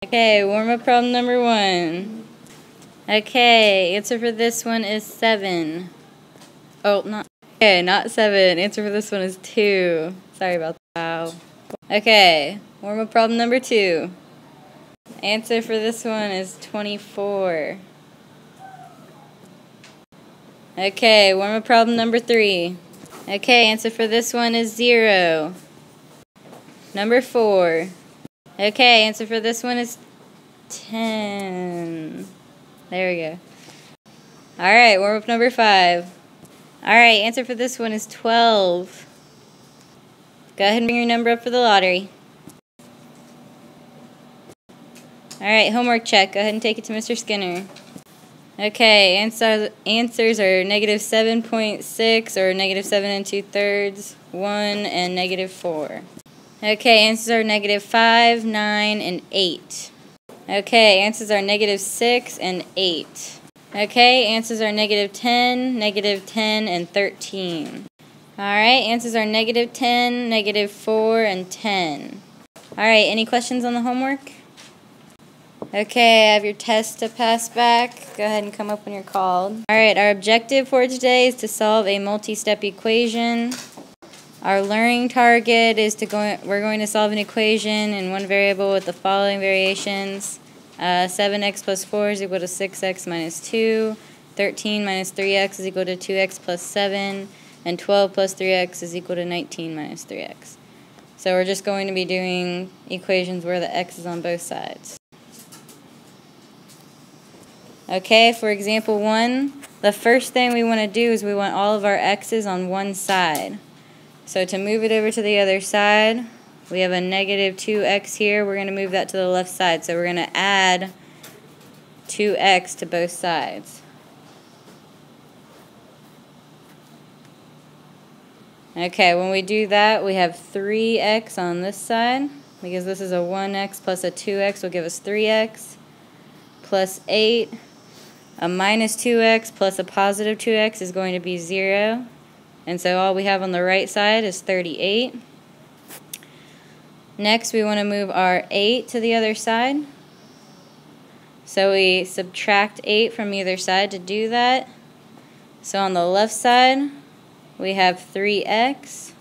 Okay, warm-up problem number 1. Okay, answer for this one is 7. Oh, not 7. Answer for this one is 2. Sorry about that. Wow. Okay, warm-up problem number 2. Answer for this one is 24. Okay, warm-up problem number 3. Okay, answer for this one is 0. Number 4. Okay, answer for this one is 10. There we go. Alright, warm-up number 5. Alright, answer for this one is 12. Go ahead and bring your number up for the lottery. Alright, homework check. Go ahead and take it to Mr. Skinner. Okay, answers are negative 7.6 or negative 7 2/3, 1, and negative 4. Okay, answers are negative 5, 9, and 8. Okay, answers are negative 6 and 8. Okay, answers are negative 10, and 13. Alright, answers are negative 10, negative 4, and 10. Alright, any questions on the homework? Okay, I have your test to pass back. Go ahead and come up when you're called. Alright, our objective for today is to solve a multi-step equation. Our learning target is we're going to solve an equation in one variable with the following variations. 7x plus 4 is equal to 6x minus 2. 13 minus 3x is equal to 2x plus 7. And 12 plus 3x is equal to 19 minus 3x. So we're just going to be doing equations where the x is on both sides. Okay, for example 1, the first thing we want to do is we want all of our x's on one side. So to move it over to the other side, we have a negative 2x here. We're going to move that to the left side. So we're going to add 2x to both sides. Okay, when we do that, we have 3x on this side, because this is a 1x plus a 2x will give us 3x, plus 8. A minus 2x plus a positive 2x is going to be 0. And so all we have on the right side is 38. Next, we want to move our 8 to the other side. So we subtract 8 from either side to do that. So on the left side, we have 3x.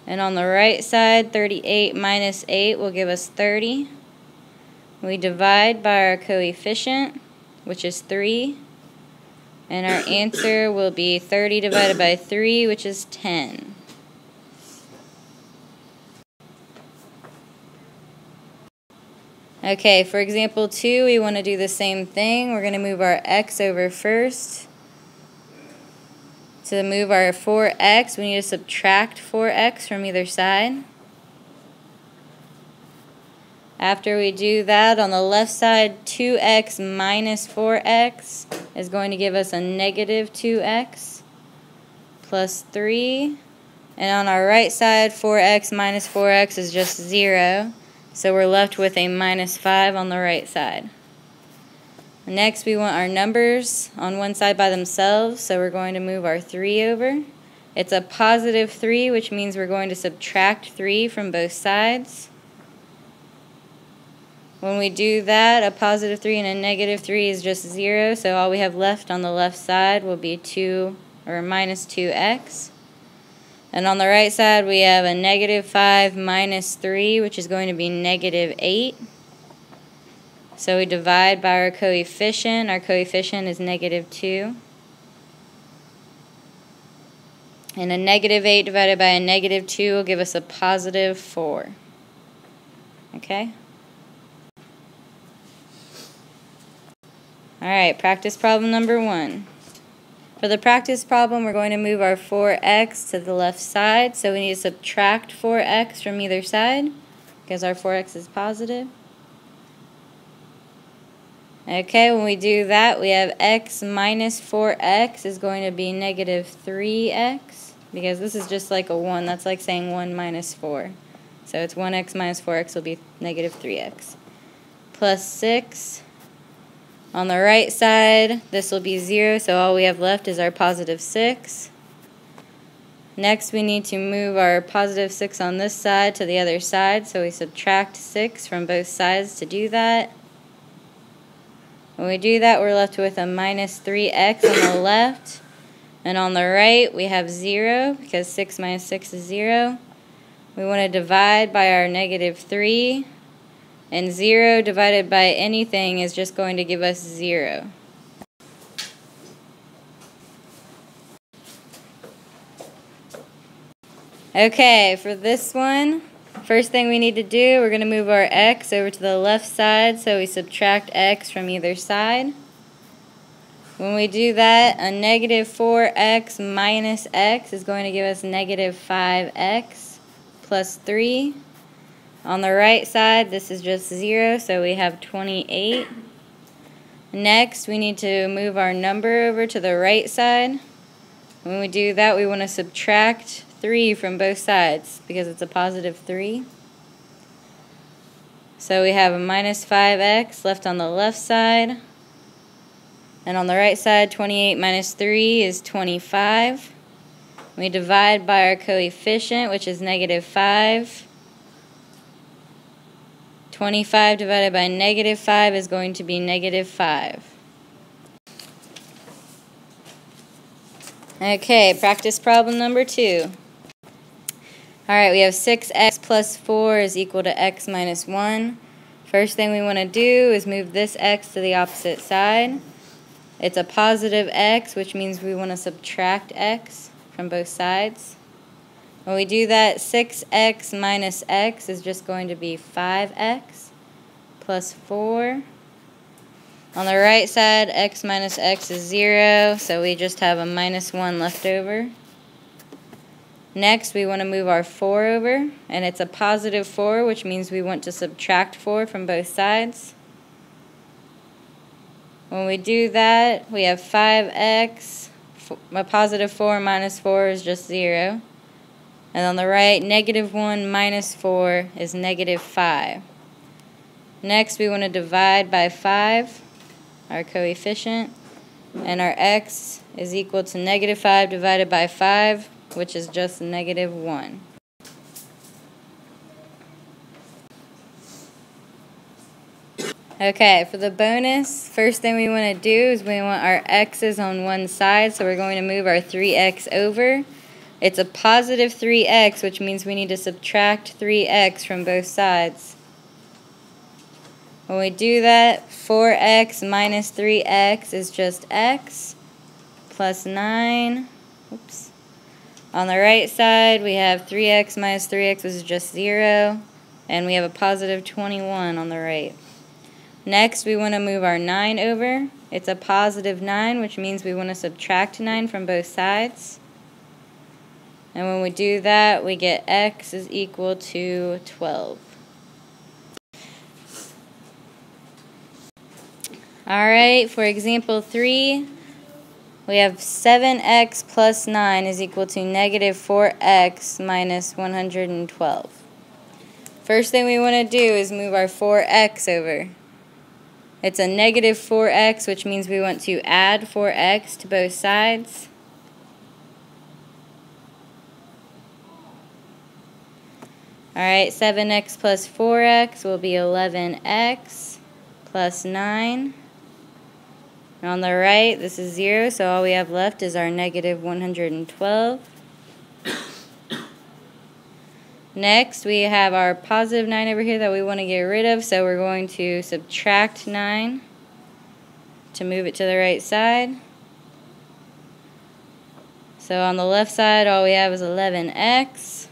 And on the right side, 38 minus 8 will give us 30. We divide by our coefficient, which is 3. And our answer will be 30 divided by 3, which is 10. Okay, for example 2, we want to do the same thing. We're going to move our x over first. To move our 4x, we need to subtract 4x from either side. After we do that, on the left side, 2x minus 4x is going to give us a negative 2x plus 3. And on our right side, 4x minus 4x is just 0. So we're left with a minus 5 on the right side. Next, we want our numbers on one side by themselves, so we're going to move our 3 over. It's a positive 3, which means we're going to subtract 3 from both sides. When we do that, a positive 3 and a negative 3 is just 0, so all we have left on the left side will be 2 or minus 2x. And on the right side, we have a negative 5 minus 3, which is going to be negative 8. So we divide by our coefficient. Our coefficient is negative 2. And a negative 8 divided by a negative 2 will give us a positive 4. Okay? Alright, practice problem number 1. For the practice problem, we're going to move our 4x to the left side. So we need to subtract 4x from either side, because our 4x is positive. Okay, when we do that, we have x minus 4x is going to be negative 3x, because this is just like a 1. That's like saying 1 minus 4. So it's 1x minus 4x will be negative 3x. Plus 6. On the right side, this will be 0, so all we have left is our positive 6. Next, we need to move our positive 6 on this side to the other side, so we subtract 6 from both sides to do that. When we do that, we're left with a minus 3x on the left, and on the right, we have 0, because 6 minus 6 is 0. We want to divide by our negative 3, and 0 divided by anything is just going to give us 0. Okay, for this one, first thing we need to do, we're going to move our x over to the left side, so we subtract x from either side. When we do that, a negative 4x minus x is going to give us negative 5x plus 3. On the right side, this is just 0, so we have 28. Next, we need to move our number over to the right side. When we do that, we want to subtract 3 from both sides because it's a positive 3. So we have a minus 5x left on the left side. And on the right side, 28 minus 3 is 25. We divide by our coefficient, which is negative 5. 25 divided by negative 5 is going to be negative 5. Okay, practice problem number 2. Alright, we have 6x plus 4 is equal to x minus 1. First thing we want to do is move this x to the opposite side. It's a positive x, which means we want to subtract x from both sides. When we do that, 6x minus x is just going to be 5x plus 4. On the right side, x minus x is 0, so we just have a minus 1 left over. Next, we want to move our 4 over, and it's a positive 4, which means we want to subtract 4 from both sides. When we do that, we have 5x, a positive 4 minus 4 is just 0. And on the right, negative 1 minus 4 is negative 5. Next, we want to divide by 5, our coefficient, and our x is equal to negative 5 divided by 5, which is just negative 1. Okay, for the bonus, first thing we want to do is we want our x's on one side, so we're going to move our 3x over. It's a positive 3x, which means we need to subtract 3x from both sides. When we do that, 4x minus 3x is just x plus 9. Oops. On the right side, we have 3x minus 3x, which is just 0, and we have a positive 21 on the right. Next, we want to move our 9 over. It's a positive 9, which means we want to subtract 9 from both sides. And when we do that, we get x is equal to 12. Alright, for example 3, we have 7x plus 9 is equal to negative 4x minus 112. First thing we want to do is move our 4x over. It's a negative 4x, which means we want to add 4x to both sides. Alright, 7x plus 4x will be 11x plus 9. And on the right, this is 0, so all we have left is our negative 112. Next, we have our positive 9 over here that we want to get rid of, so we're going to subtract 9 to move it to the right side. So on the left side, all we have is 11x.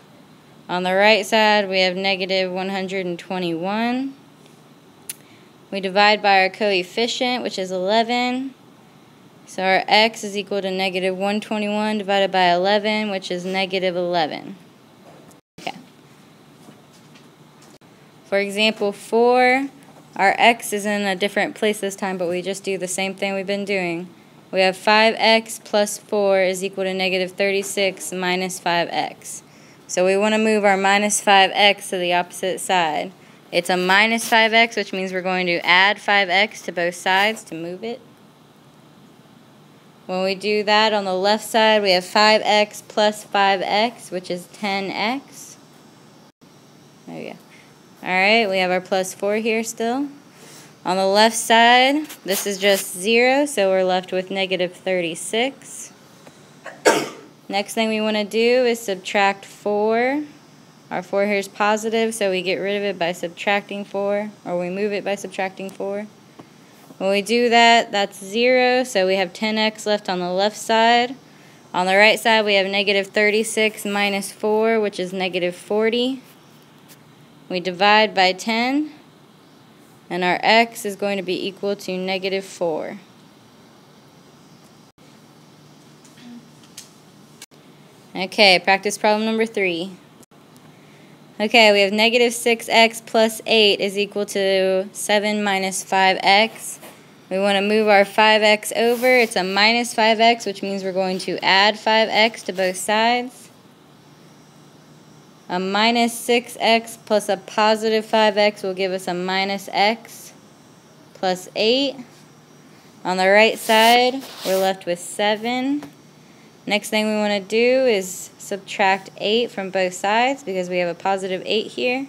On the right side, we have negative 121. We divide by our coefficient, which is 11. So our x is equal to negative 121 divided by 11, which is negative 11. Okay. For example 4, our x is in a different place this time, but we just do the same thing we've been doing. We have 5x plus 4 is equal to negative 36 minus 5x. So we want to move our minus 5x to the opposite side. It's a minus 5x, which means we're going to add 5x to both sides to move it. When we do that, on the left side, we have 5x plus 5x, which is 10x. There we go. Alright, we have our plus 4 here still. On the left side, this is just 0, so we're left with negative 36. Next thing we want to do is subtract 4. Our 4 here is positive, so we get rid of it by subtracting 4, or we move it by subtracting 4. When we do that, that's 0, so we have 10x left on the left side. On the right side, we have negative 36 minus 4, which is negative 40. We divide by 10, and our x is going to be equal to negative 4. Okay, practice problem number 3. Okay, we have negative 6x plus 8 is equal to 7 minus 5x. We want to move our 5x over. It's a minus 5x, which means we're going to add 5x to both sides. A minus 6x plus a positive 5x will give us a minus x plus 8. On the right side, we're left with 7. Next thing we want to do is subtract 8 from both sides because we have a positive 8 here.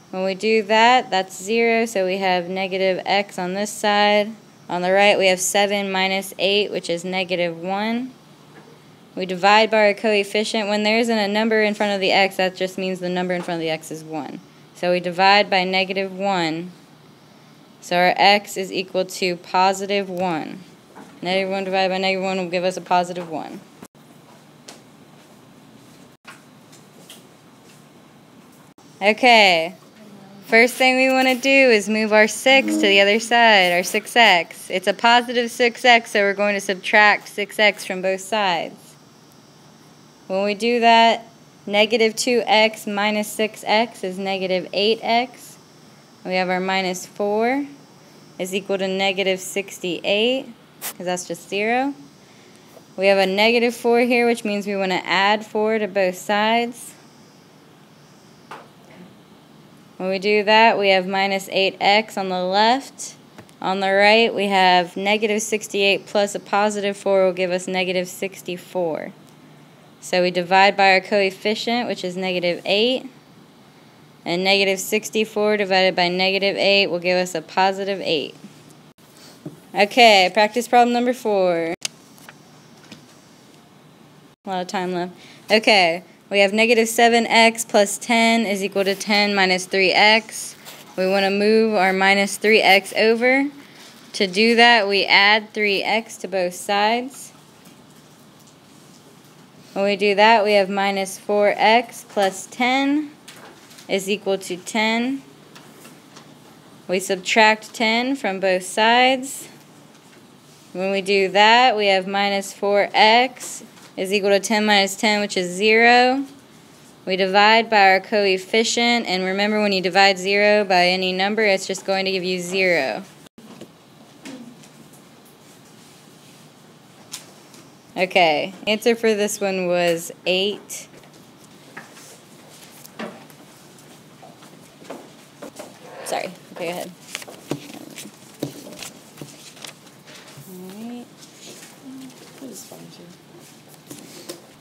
When we do that, that's 0, so we have negative x on this side. On the right, we have 7 minus 8, which is negative 1. We divide by our coefficient. When there isn't a number in front of the x, that just means the number in front of the x is 1. So we divide by negative 1. So our x is equal to positive 1. Negative 1 divided by negative 1 will give us a positive 1. Okay. First thing we want to do is move our 6 to the other side, our 6x. It's a positive 6x, so we're going to subtract 6x from both sides. When we do that, negative 2x minus 6x is negative 8x. We have our minus 4 is equal to negative 68, because that's just 0. We have a negative 4 here, which means we want to add 4 to both sides. When we do that, we have minus 8x on the left. On the right, we have negative 68 plus a positive 4 will give us negative 64. So we divide by our coefficient, which is negative 8. And negative 64 divided by negative 8 will give us a positive 8. Okay, practice problem number 4. A lot of time left. Okay. We have negative 7x plus 10 is equal to 10 minus 3x. We want to move our minus 3x over. To do that, we add 3x to both sides. When we do that, we have minus 4x plus 10 is equal to 10. We subtract 10 from both sides. When we do that, we have minus 4x is equal to 10 minus 10, which is 0. We divide by our coefficient, and remember when you divide 0 by any number, it's just going to give you 0. Okay, answer for this one was 8. Sorry, okay, go ahead.